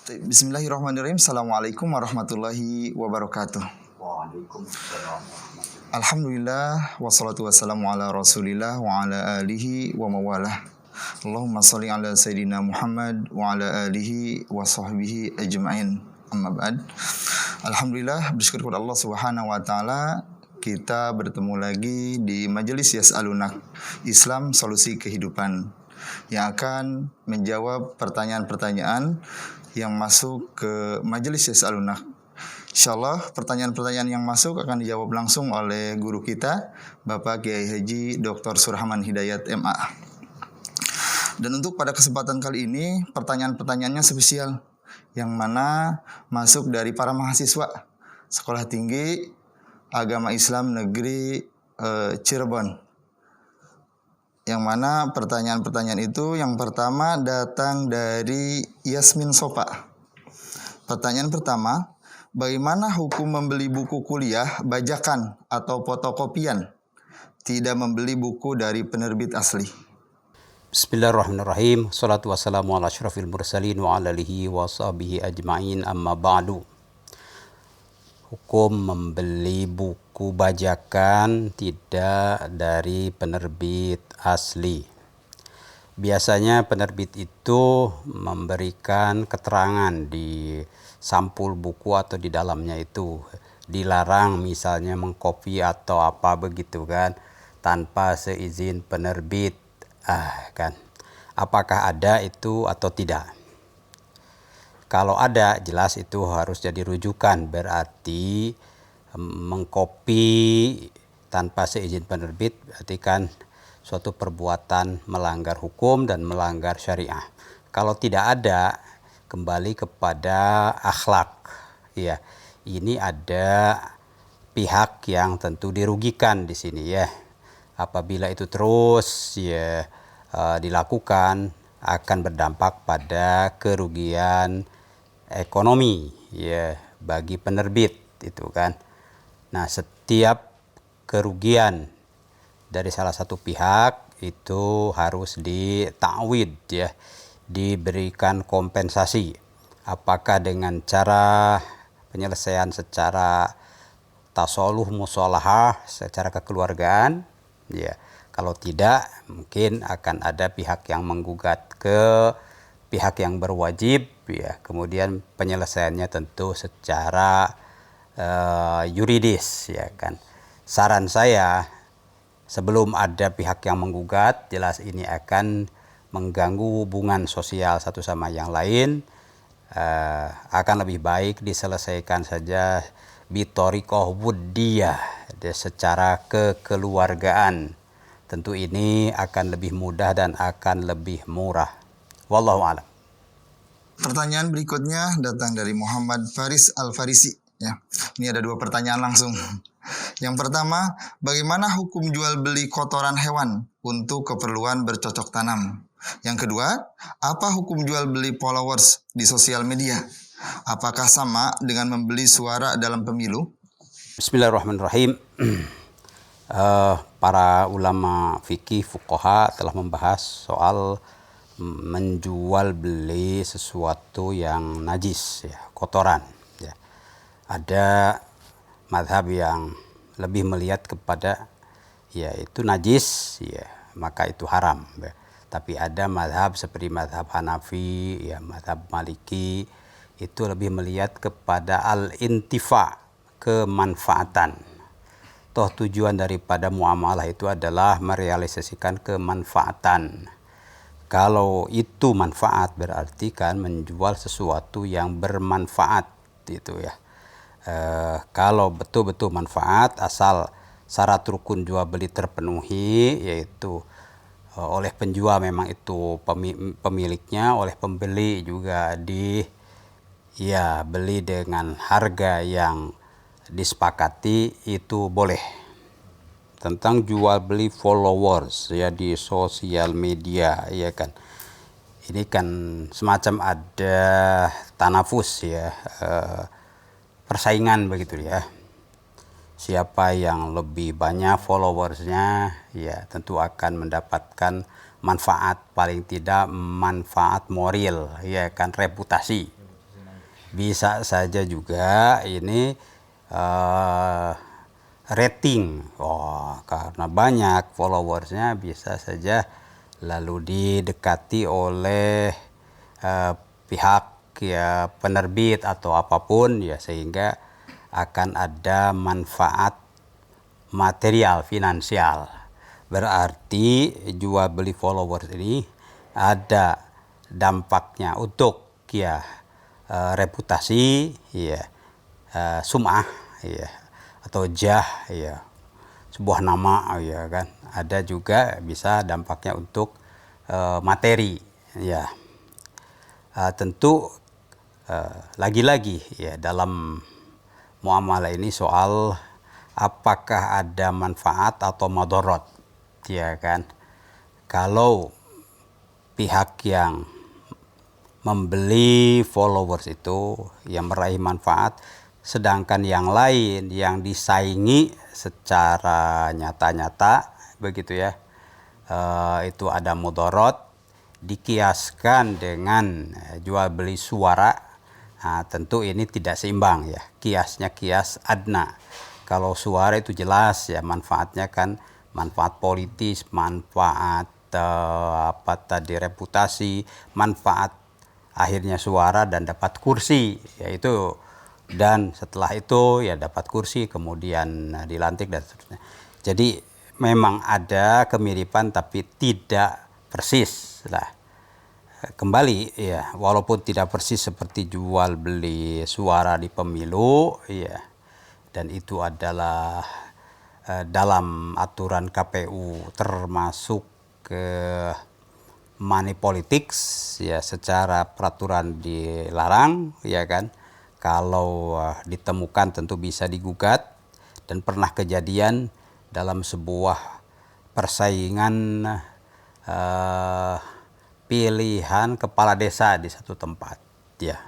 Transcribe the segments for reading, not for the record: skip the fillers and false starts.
Bismillahirrahmanirrahim. Assalamualaikum warahmatullahi wabarakatuh. Waalaikumsalam. Alhamdulillah wassalatu wassalamu ala Rasulillah wa ala alihi wa mawalah. Allahumma shalli ala Sayyidina Muhammad wa ala alihi wa sahbihi ajma'in. Amma ba'd. Alhamdulillah, bersyukur kepada Allah Subhanahu wa taala, kita bertemu lagi di Majelis Yas'alunak, Islam Solusi Kehidupan, yang akan menjawab pertanyaan-pertanyaan yang masuk ke Majelis Yas'alunak. Insyaallah pertanyaan-pertanyaan yang masuk akan dijawab langsung oleh guru kita, Bapak Kiai Haji Dr. Surahman Hidayat MA. Dan untuk pada kesempatan kali ini, pertanyaan-pertanyaannya spesial, yang mana masuk dari para mahasiswa Sekolah Tinggi Agama Islam Negeri Cirebon. Yang mana pertanyaan-pertanyaan itu yang pertama datang dari Yasmin Sopa. Pertanyaan pertama, bagaimana hukum membeli buku kuliah bajakan atau fotokopian, tidak membeli buku dari penerbit asli? Bismillahirrahmanirrahim. Salatu wassalamu ala asyrafil mursalin wa ala alihi wa sahbihi ajma'in, amma ba'du. Hukum membeli buku bajakan tidak dari penerbit asli. Biasanya penerbit itu memberikan keterangan di sampul buku atau di dalamnya itu. Dilarang misalnya mengkopi atau apa begitu kan, tanpa seizin penerbit. Kan. Apakah ada itu atau tidak? Kalau ada, jelas itu harus jadi rujukan, berarti mengkopi tanpa seizin penerbit berarti kan suatu perbuatan melanggar hukum dan melanggar syariah. Kalau tidak ada, kembali kepada akhlak. Ya, ini ada pihak yang tentu dirugikan di sini ya. Apabila itu terus ya dilakukan, akan berdampak pada kerugian ekonomi ya bagi penerbit itu kan. Nah, setiap kerugian dari salah satu pihak itu harus ditakwid ya, diberikan kompensasi. Apakah dengan cara penyelesaian secara tasoluh musolahah, secara kekeluargaan ya. Kalau tidak, mungkin akan ada pihak yang menggugat ke pihak yang berwajib ya. Kemudian penyelesaiannya tentu secara yuridis ya kan. Saran saya, sebelum ada pihak yang menggugat, jelas ini akan mengganggu hubungan sosial satu sama yang lain. Akan lebih baik diselesaikan saja bitoriqoh wuddiyah, secara kekeluargaan. Tentu ini akan lebih mudah dan akan lebih murah. Wallahu a'lam. Pertanyaan berikutnya datang dari Muhammad Faris Al-Farisi. Ya, ini ada dua pertanyaan langsung. Yang pertama, bagaimana hukum jual beli kotoran hewan untuk keperluan bercocok tanam? Yang kedua, apa hukum jual beli followers di sosial media? Apakah sama dengan membeli suara dalam pemilu? Bismillahirrahmanirrahim. Para ulama fikih fuqaha telah membahas soal menjual beli sesuatu yang najis ya, kotoran ya. Ada mazhab yang lebih melihat kepada ya itu najis ya, maka itu haram ya. Tapi ada mazhab seperti mazhab Hanafi ya, mazhab Maliki itu lebih melihat kepada al-intifa, kemanfaatan. Toh tujuan daripada muamalah itu adalah merealisasikan kemanfaatan. Kalau itu manfaat berarti kan menjual sesuatu yang bermanfaat itu ya. Kalau betul-betul manfaat, asal syarat rukun jual beli terpenuhi, yaitu oleh penjual memang itu pemiliknya, oleh pembeli juga beli dengan harga yang disepakati, itu boleh. Tentang jual beli followers ya di sosial media ya kan, ini kan semacam ada tanafus ya, persaingan begitu ya. Siapa yang lebih banyak followersnya ya tentu akan mendapatkan manfaat, paling tidak manfaat moral ya kan, reputasi. Bisa saja juga ini rating, karena banyak followersnya bisa saja lalu didekati oleh pihak ya penerbit atau apapun ya, sehingga akan ada manfaat material finansial. Berarti jual beli followers ini ada dampaknya untuk ya reputasi ya, sum'ah ya, atau jah ya, sebuah nama ya kan. Ada juga bisa dampaknya untuk materi ya. Tentu lagi-lagi ya dalam muamalah ini soal apakah ada manfaat atau madorot ya kan. Kalau pihak yang membeli followers itu yang meraih manfaat, sedangkan yang lain yang disaingi secara nyata-nyata begitu ya, itu ada mudorot, dikiaskan dengan jual beli suara, tentu ini tidak seimbang ya, kiasnya kias adna. Kalau suara itu jelas ya manfaatnya kan manfaat politis, manfaat reputasi, manfaat akhirnya suara dan dapat kursi, yaitu, dan setelah itu ya dapat kursi kemudian dilantik dan seterusnya. Jadi memang ada kemiripan tapi tidak persis lah. Kembali ya, walaupun tidak persis seperti jual beli suara di pemilu ya, dan itu adalah dalam aturan KPU termasuk ke money politics ya, secara peraturan dilarang ya kan. Kalau ditemukan tentu bisa digugat, dan pernah kejadian dalam sebuah persaingan pilihan kepala desa di satu tempat ya.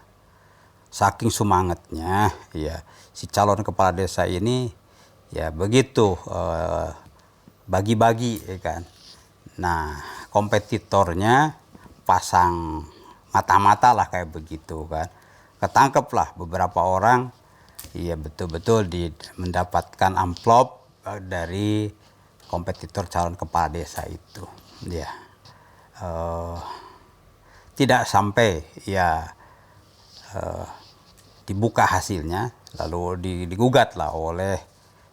Saking semangatnya ya si calon kepala desa ini ya begitu bagi-bagi ya kan. Nah, kompetitornya pasang mata-mata lah kayak begitu kan. Ketangkeplah beberapa orang ya betul-betul mendapatkan amplop dari kompetitor calon kepala desa itu ya. Tidak sampai ya dibuka hasilnya, lalu digugat lah oleh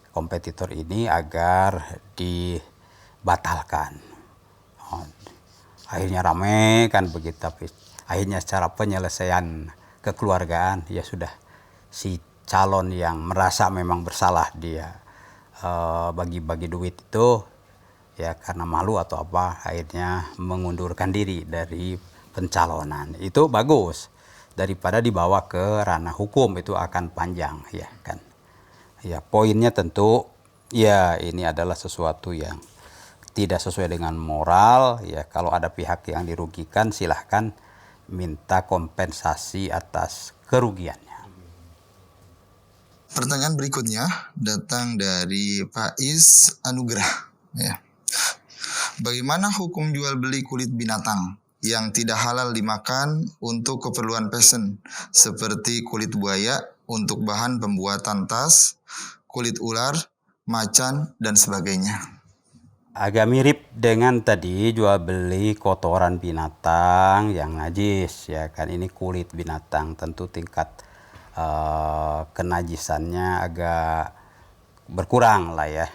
kompetitor ini agar dibatalkan. Akhirnya ramai kan begitu, tapi akhirnya secara penyelesaian kekeluargaan ya sudah, si calon yang merasa memang bersalah dia bagi-bagi duit itu ya karena malu atau apa, akhirnya mengundurkan diri dari pencalonan. Itu bagus daripada dibawa ke ranah hukum, itu akan panjang ya kan. Ya poinnya tentu ya ini adalah sesuatu yang tidak sesuai dengan moral ya. Kalau ada pihak yang dirugikan silahkan minta kompensasi atas kerugiannya. Pertanyaan berikutnya datang dari Pak Is Anugrah ya. Bagaimana hukum jual beli kulit binatang yang tidak halal dimakan untuk keperluan fashion, seperti kulit buaya untuk bahan pembuatan tas, kulit ular, macan, dan sebagainya? Agak mirip dengan tadi jual beli kotoran binatang yang najis ya kan. Ini kulit binatang, tentu tingkat kenajisannya agak berkurang lah ya.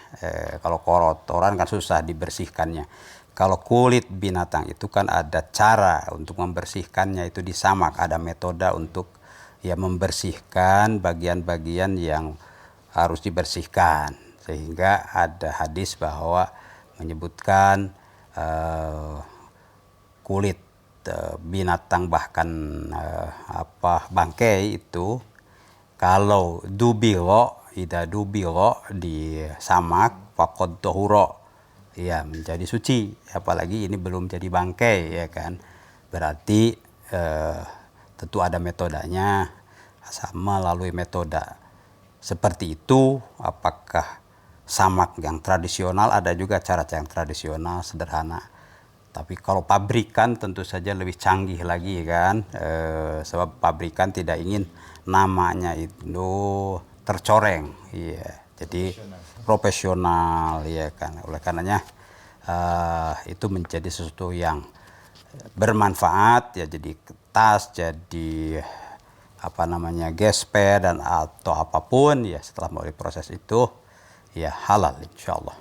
Kalau kotoran kan susah dibersihkannya. Kalau kulit binatang itu kan ada cara untuk membersihkannya, itu disamak, ada metode untuk ya membersihkan bagian-bagian yang harus dibersihkan, sehingga ada hadis bahwa menyebutkan kulit binatang bahkan bangkai itu kalau ida dubilo disamak faqad tahura ya menjadi suci, apalagi ini belum jadi bangkai ya kan. Berarti tentu ada metodenya, sama melalui metode seperti itu. Apakah samak yang tradisional, ada juga cara yang tradisional sederhana, Tapi kalau pabrikan tentu saja lebih canggih lagi kan, sebab pabrikan tidak ingin namanya itu tercoreng, iya. Jadi profesional, ya kan. Oleh karenanya itu menjadi sesuatu yang bermanfaat, ya, jadi tas, jadi apa namanya gesper dan atau apapun, ya, setelah melalui proses itu ya halal insyaallah.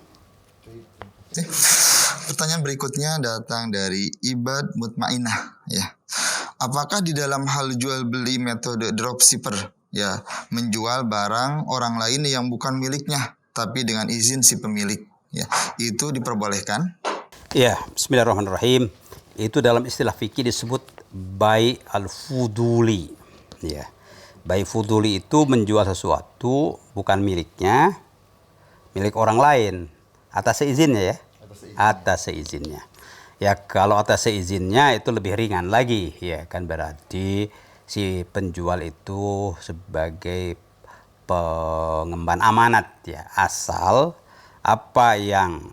Pertanyaan berikutnya datang dari Ibad Mutmainah, ya. Apakah di dalam hal jual beli metode dropshipper, ya, menjual barang orang lain yang bukan miliknya tapi dengan izin si pemilik, ya, itu diperbolehkan? Ya, bismillahirrahmanirrahim. Itu dalam istilah fikih disebut bai al-fuduli, ya. Bai fuduli itu menjual sesuatu bukan miliknya, milik orang lain atas seizinnya, ya. Atas seizinnya. Ya, kalau atas seizinnya itu lebih ringan lagi, ya kan, berarti si penjual itu sebagai pengemban amanat, ya, asal apa yang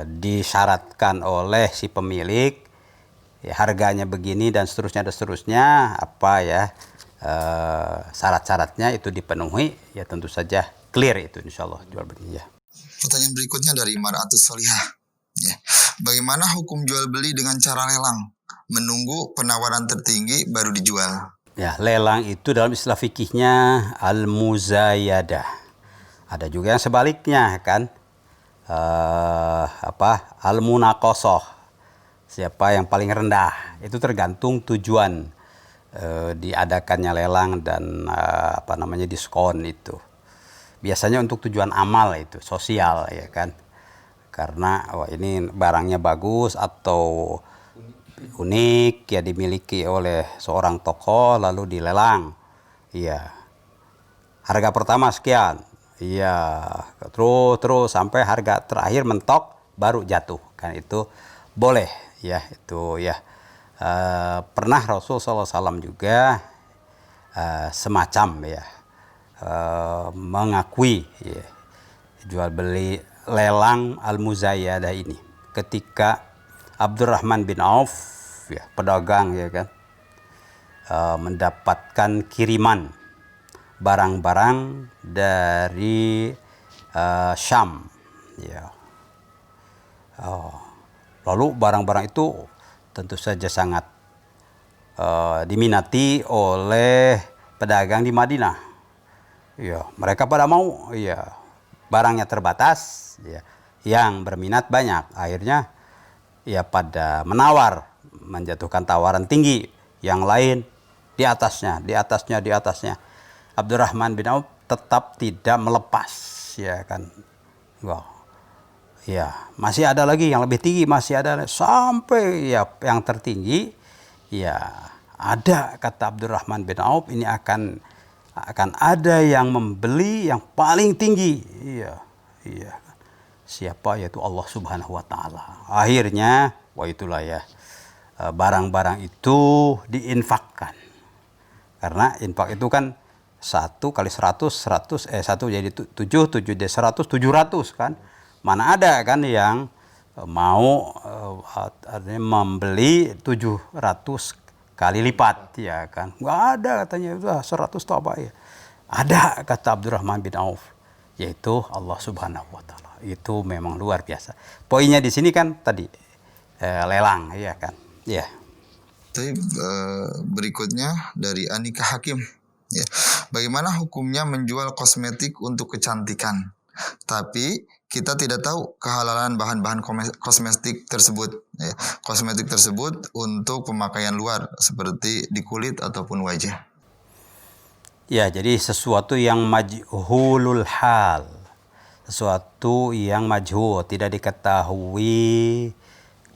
disyaratkan oleh si pemilik, ya, harganya begini dan seterusnya apa, ya, syarat-syaratnya itu dipenuhi, ya tentu saja clear itu insyaallah jual beli, ya. Pertanyaan berikutnya dari Maratus Solihah, ya. Bagaimana hukum jual beli dengan cara lelang? Menunggu penawaran tertinggi baru dijual. Ya, lelang itu dalam istilah fikihnya al-muzayadah. Ada juga yang sebaliknya kan, al-munaqashah. Siapa yang paling rendah, itu tergantung tujuan diadakannya lelang dan diskon itu. Biasanya untuk tujuan amal itu, sosial, ya kan. Karena ini barangnya bagus atau unik, ya, dimiliki oleh seorang tokoh lalu dilelang. Iya. Harga pertama sekian. Iya, terus sampai harga terakhir mentok baru jatuh. Kan itu boleh, ya, itu, ya. Pernah Rasul SAW juga semacam, ya, mengakui, ya, jual beli lelang al-muzayyadah ini ketika Abdurrahman bin Auf, ya, pedagang, ya kan, mendapatkan kiriman barang-barang dari Syam, ya. Lalu barang-barang itu tentu saja sangat diminati oleh pedagang di Madinah. Ya, mereka pada mau, ya, barangnya terbatas, ya, yang berminat banyak. Akhirnya, ya, pada menawar, menjatuhkan tawaran tinggi, yang lain di atasnya. Abdurrahman bin Auf tetap tidak melepas, ya kan. Wah, ya, masih ada lagi yang lebih tinggi, masih ada sampai, ya, yang tertinggi, ya, ada, kata Abdurrahman bin Auf, ini akan ada yang membeli yang paling tinggi, iya. Siapa? Yaitu Allah Subhanahu wa taala. Akhirnya, itulah, ya, barang-barang itu diinfakkan. Karena infak itu kan 1 kali 100, 1 jadi 7 jadi 100, 700 kan. Mana ada kan yang mau membeli 700 kali lipat, ya kan. Nggak ada, katanya, itu 100 atau apa, ya. Ada, kata Abdurrahman bin Auf, yaitu Allah Subhanahu wa taala. Itu memang luar biasa. Poinnya di sini kan tadi lelang, ya kan. Ya. Berikutnya dari Anika Hakim, ya. Bagaimana hukumnya menjual kosmetik untuk kecantikan, tapi kita tidak tahu kehalalan bahan-bahan kosmetik tersebut, ya. Kosmetik tersebut untuk pemakaian luar seperti di kulit ataupun wajah. Ya, jadi sesuatu yang majhulul hal, sesuatu yang majhul, tidak diketahui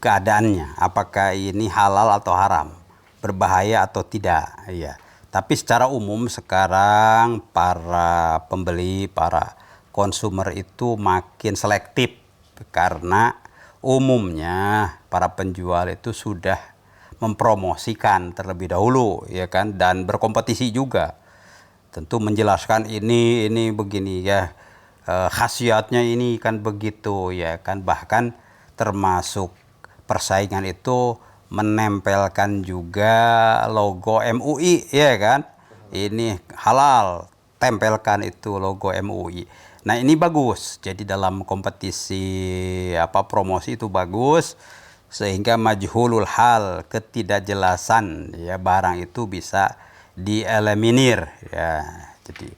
keadaannya, apakah ini halal atau haram, berbahaya atau tidak, ya. Tapi secara umum sekarang para pembeli, para konsumer itu makin selektif karena umumnya para penjual itu sudah mempromosikan terlebih dahulu, ya kan, dan berkompetisi juga. Tentu menjelaskan ini begini, ya, khasiatnya ini kan begitu, ya kan, bahkan termasuk persaingan itu menempelkan juga logo MUI, ya kan? Ini halal, tempelkan itu logo MUI. Nah, ini bagus. Jadi dalam kompetisi promosi itu bagus, sehingga majhulul hal, ketidakjelasan ya barang itu bisa dieliminir ya. Jadi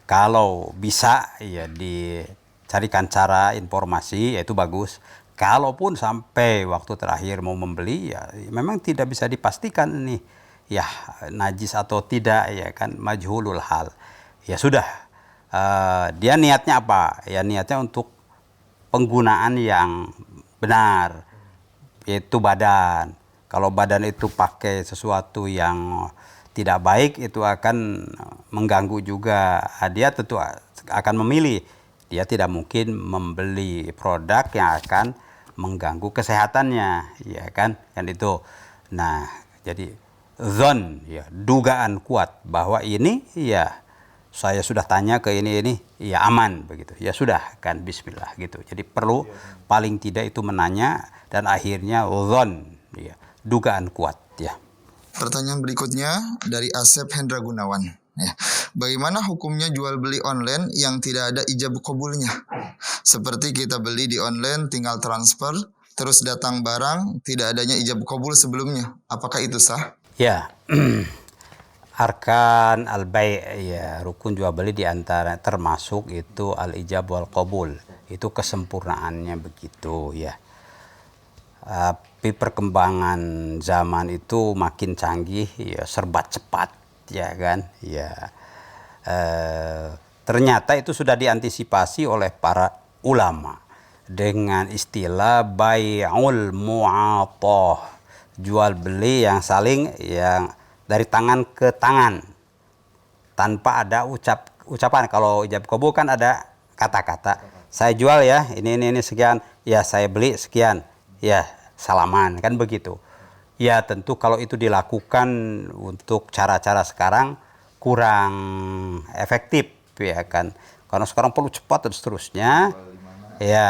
kalau bisa ya dicarikan cara informasi, ya itu bagus. Kalaupun sampai waktu terakhir mau membeli, ya memang tidak bisa dipastikan nih ya najis atau tidak, ya kan, majhulul hal. Ya sudah, dia niatnya apa? Ya niatnya untuk penggunaan yang benar, yaitu badan. Kalau badan itu pakai sesuatu yang tidak baik, itu akan mengganggu juga. Dia tentu akan memilih. Dia tidak mungkin membeli produk yang akan mengganggu kesehatannya, ya kan itu. Nah, jadi zon, ya dugaan kuat bahwa ini ya saya sudah tanya ke ini ya aman begitu, ya sudah kan bismillah gitu. Jadi perlu paling tidak itu menanya, dan akhirnya zon, ya dugaan kuat ya. Pertanyaan berikutnya dari Asep Hendra Gunawan. Ya. Bagaimana hukumnya jual beli online yang tidak ada ijab qabulnya? Seperti kita beli di online tinggal transfer, terus datang barang tidak adanya ijab qabul sebelumnya. Apakah itu sah? Ya. Arkan al-bai', ya rukun jual beli di antara termasuk itu al-ijab wal qabul. Itu kesempurnaannya begitu ya. Tapi perkembangan zaman itu makin canggih, ya serba cepat, ya kan, ya ternyata itu sudah diantisipasi oleh para ulama dengan istilah bai'ul mu'athah, jual beli yang saling yang dari tangan ke tangan tanpa ada ucapan. Kalau ijab qabul kan ada kata-kata, saya jual ya ini sekian, ya saya beli sekian, ya salaman, kan begitu. Ya tentu kalau itu dilakukan untuk cara-cara sekarang kurang efektif, ya kan, karena sekarang perlu cepat dan seterusnya. Ya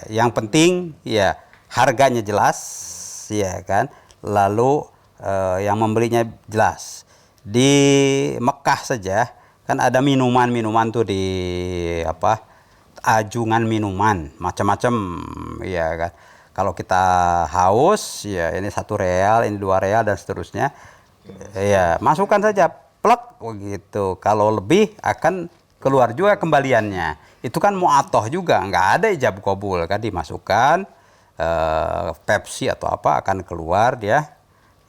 yang penting ya harganya jelas, ya kan, lalu yang membelinya jelas. Di Mekah saja kan ada minuman tuh di ajungan minuman macam-macam, ya kan. Kalau kita haus, ya ini 1 real, ini 2 real dan seterusnya. Ya, masukkan saja, plek begitu. Kalau lebih akan keluar juga kembaliannya. Itu kan mu'atoh juga, nggak ada ijab qabul kan, dimasukkan Pepsi atau apa akan keluar dia.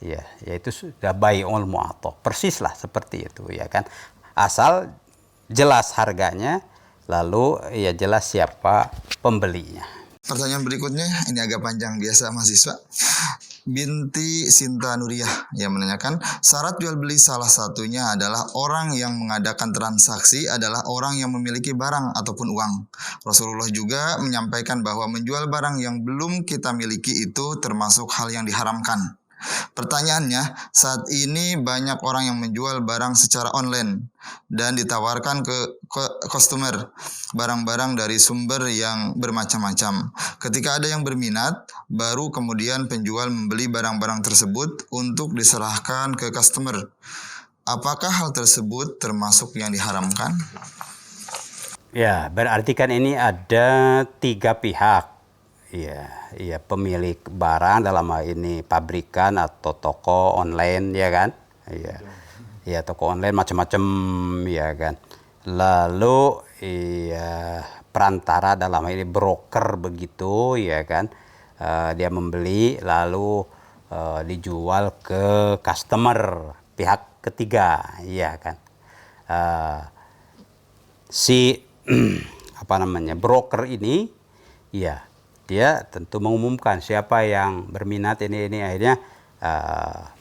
Ya, itu sudah bai'ul mu'atoh. Persis lah seperti itu, ya kan. Asal jelas harganya, lalu ya jelas siapa pembelinya. Pertanyaan berikutnya ini agak panjang, biasa mahasiswa. Binti Sinta Nuriyah yang menanyakan, syarat jual beli salah satunya adalah orang yang mengadakan transaksi adalah orang yang memiliki barang ataupun uang. Rasulullah juga menyampaikan bahwa menjual barang yang belum kita miliki itu termasuk hal yang diharamkan. Pertanyaannya, saat ini banyak orang yang menjual barang secara online dan ditawarkan ke customer barang-barang dari sumber yang bermacam-macam. Ketika ada yang berminat, baru kemudian penjual membeli barang-barang tersebut untuk diserahkan ke customer. Apakah hal tersebut termasuk yang diharamkan? Ya, berarti kan ini ada 3 pihak. Ya, pemilik barang dalam hal ini pabrikan atau toko online, ya kan? Ya, toko online macam-macam, ya kan. Lalu ya perantara dalam hal ini broker begitu, ya kan. Dia membeli lalu dijual ke customer, pihak ketiga, ya kan. Si broker ini, ya dia tentu mengumumkan siapa yang berminat ini akhirnya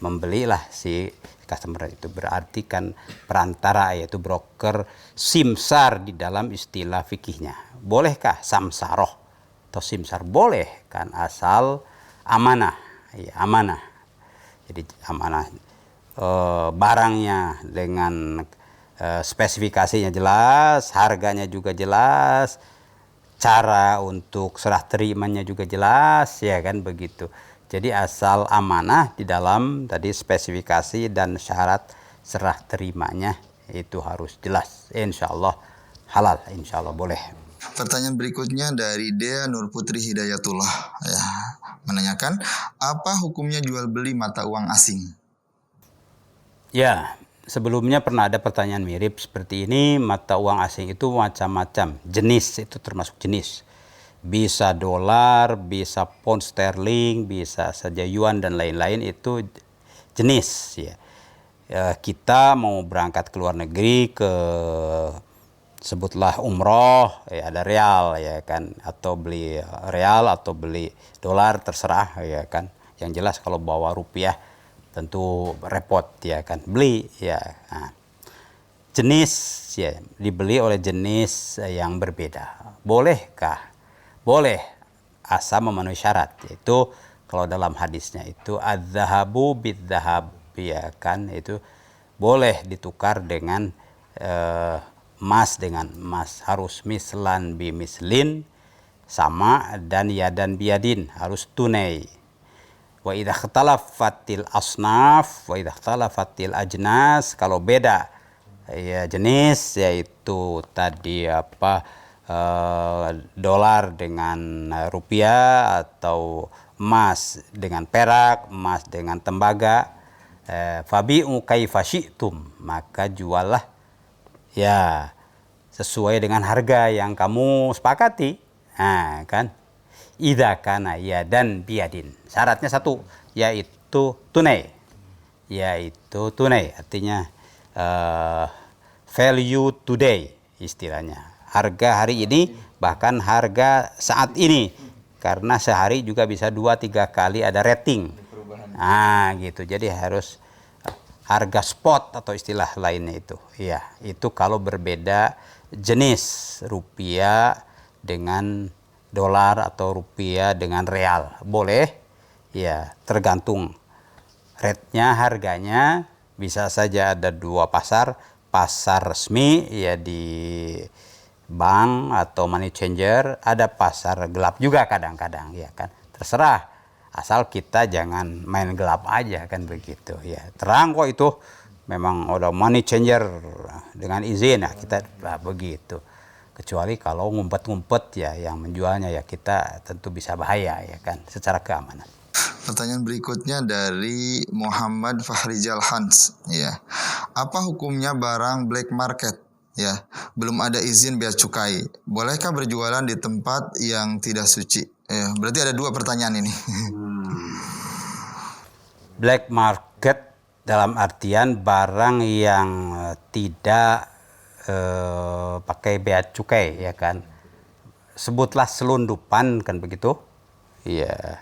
membelilah si customer itu. Berarti kan perantara, yaitu broker, simsar di dalam istilah fikihnya. Bolehkah samsaroh atau simsar? Boleh kan, asal amanah, ya amanah. Jadi amanah barangnya dengan spesifikasinya jelas, harganya juga jelas, cara untuk serah terimanya juga jelas, ya kan begitu. Jadi asal amanah di dalam tadi spesifikasi dan syarat serah terimanya itu harus jelas. Insya Allah halal, insya Allah boleh. Pertanyaan berikutnya dari Dea Nur Putri Hidayatullah, ya, menanyakan apa hukumnya jual beli mata uang asing? Ya, sebelumnya pernah ada pertanyaan mirip seperti ini. Mata uang asing itu macam-macam jenis, itu termasuk jenis. Bisa dolar, bisa pound sterling, bisa saja yuan dan lain-lain, itu jenis, ya. Kita mau berangkat ke luar negeri, ke sebutlah umroh, ya ada real, ya kan, atau beli real atau beli dolar, terserah, ya kan. Yang jelas kalau bawa rupiah tentu repot, ya kan, beli, ya. Nah, jenis, ya, dibeli oleh jenis yang berbeda. Bolehkah? Boleh, asal memenuhi syarat, yaitu kalau dalam hadisnya itu adz-dzahabu bidz-dzahab, ya kan, itu boleh ditukar dengan emas dengan emas, harus mislan bi mislin, sama, dan yadan biyadin, harus tunai. Wa idza ikhtalafatil asnaf wa idza ikhtalafatil ajnas, kalau beda ya jenis, yaitu tadi dolar dengan rupiah, atau emas dengan perak, emas dengan tembaga, fabi'u kaifa syi'tum, maka juallah ya sesuai dengan harga yang kamu sepakati. Nah, kan, idza kana yadan biyadin, syaratnya satu, yaitu tunai. Artinya value today, istilahnya harga hari ini, bahkan harga saat ini, karena sehari juga bisa 2-3 kali ada rating. Nah gitu, jadi harus harga spot atau istilah lainnya itu. Ya, itu kalau berbeda jenis, rupiah dengan dolar atau rupiah dengan real. Boleh, ya, tergantung rate-nya, harganya. Bisa saja ada dua pasar, pasar resmi ya di bank atau money changer, ada pasar gelap juga kadang-kadang, ya kan. Terserah, asal kita jangan main gelap aja, kan begitu, ya. Terang kok itu memang udah money changer dengan izin, nah kita begitu. Kecuali kalau ngumpet-ngumpet, ya, yang menjualnya, ya kita tentu bisa bahaya, ya kan, secara keamanan. Pertanyaan berikutnya dari Muhammad Fahrizal Hans, ya. Apa hukumnya barang black market? Ya, belum ada izin bea cukai. Bolehkah berjualan di tempat yang tidak suci? Ya, berarti ada dua pertanyaan ini. Black market dalam artian barang yang tidak pakai bea cukai, ya kan. Sebutlah selundupan, kan begitu. Iya.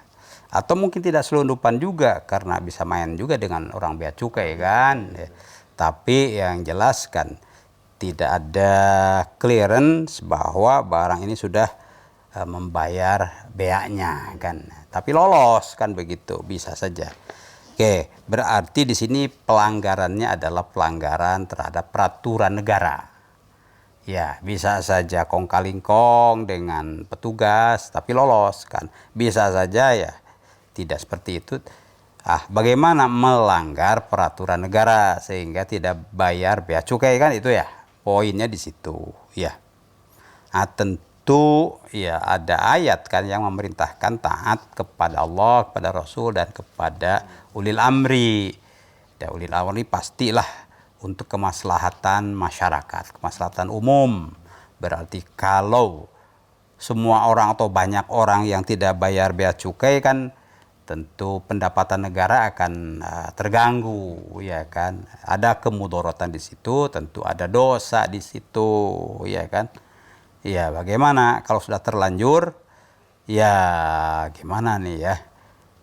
Atau mungkin tidak selundupan juga, karena bisa main juga dengan orang bea cukai, kan. Ya. Tapi yang jelas kan tidak ada clearance bahwa barang ini sudah membayar beanya, kan. Tapi lolos, kan begitu, bisa saja. Oke, berarti di sini pelanggarannya adalah pelanggaran terhadap peraturan negara. Ya, bisa saja kong-kali-kong dengan petugas, tapi lolos, kan. Bisa saja ya tidak seperti itu. Bagaimana melanggar peraturan negara sehingga tidak bayar bea cukai, kan, itu ya. Poinnya di situ, ya. Tentu ya ada ayat, kan, yang memerintahkan taat kepada Allah, kepada Rasul, dan kepada ulil amri. Dan ulil amri pastilah untuk kemaslahatan masyarakat, kemaslahatan umum. Berarti kalau semua orang atau banyak orang yang tidak bayar bea cukai, kan tentu pendapatan negara akan terganggu, ya kan. Ada kemudorotan di situ, tentu ada dosa di situ, ya kan. Ya, bagaimana kalau sudah terlanjur? Ya, gimana nih, ya?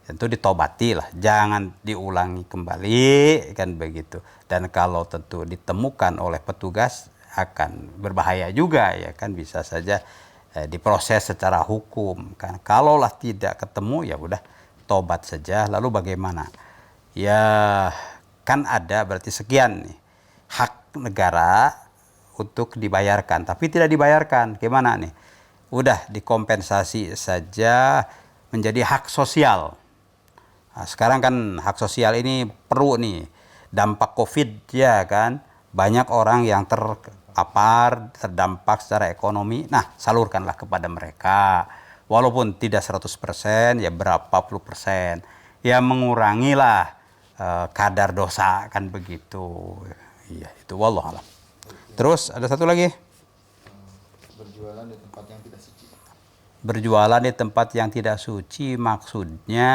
Tentu ditobati lah, jangan diulangi kembali, kan begitu. Dan kalau tentu ditemukan oleh petugas akan berbahaya juga, ya kan, bisa saja diproses secara hukum, kan. Kalaulah tidak ketemu, ya udah tobat saja. Lalu bagaimana? Ya, kan ada berarti sekian nih hak negara untuk dibayarkan, tapi tidak dibayarkan. Gimana nih? udah dikompensasi saja menjadi hak sosial. Nah, sekarang kan hak sosial ini perlu nih, dampak COVID ya kan, banyak orang yang terpapar, terdampak secara ekonomi. Nah, salurkanlah kepada mereka. Walaupun tidak 100%, ya berapa puluh persen. Ya mengurangilah kadar dosa kan begitu. Iya, itu wallahualam. Terus ada satu lagi. Berjualan di tempat yang tidak suci. Berjualan di tempat yang tidak suci maksudnya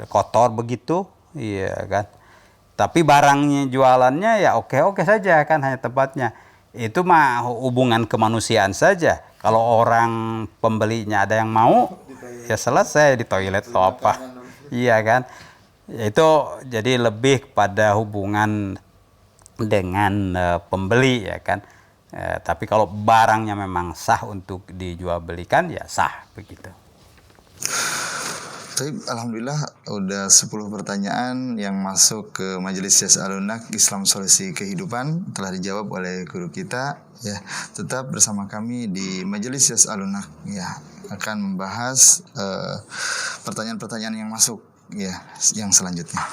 kotor begitu, iya kan. Tapi barangnya jualannya ya oke-oke saja kan, hanya tempatnya. Itu mah hubungan kemanusiaan saja. Kalau orang pembelinya ada yang mau, ya selesai di toilet atau apa. Iya kan. Itu jadi lebih pada hubungan dengan pembeli ya kan. Tapi kalau barangnya memang sah untuk dijual belikan ya sah begitu. Tapi alhamdulillah udah 10 pertanyaan yang masuk ke Majelis Yas'alunak Islam Solusi Kehidupan telah dijawab oleh guru kita ya. Tetap bersama kami di Majelis Yas'alunak ya, akan membahas pertanyaan-pertanyaan yang masuk ya yang selanjutnya.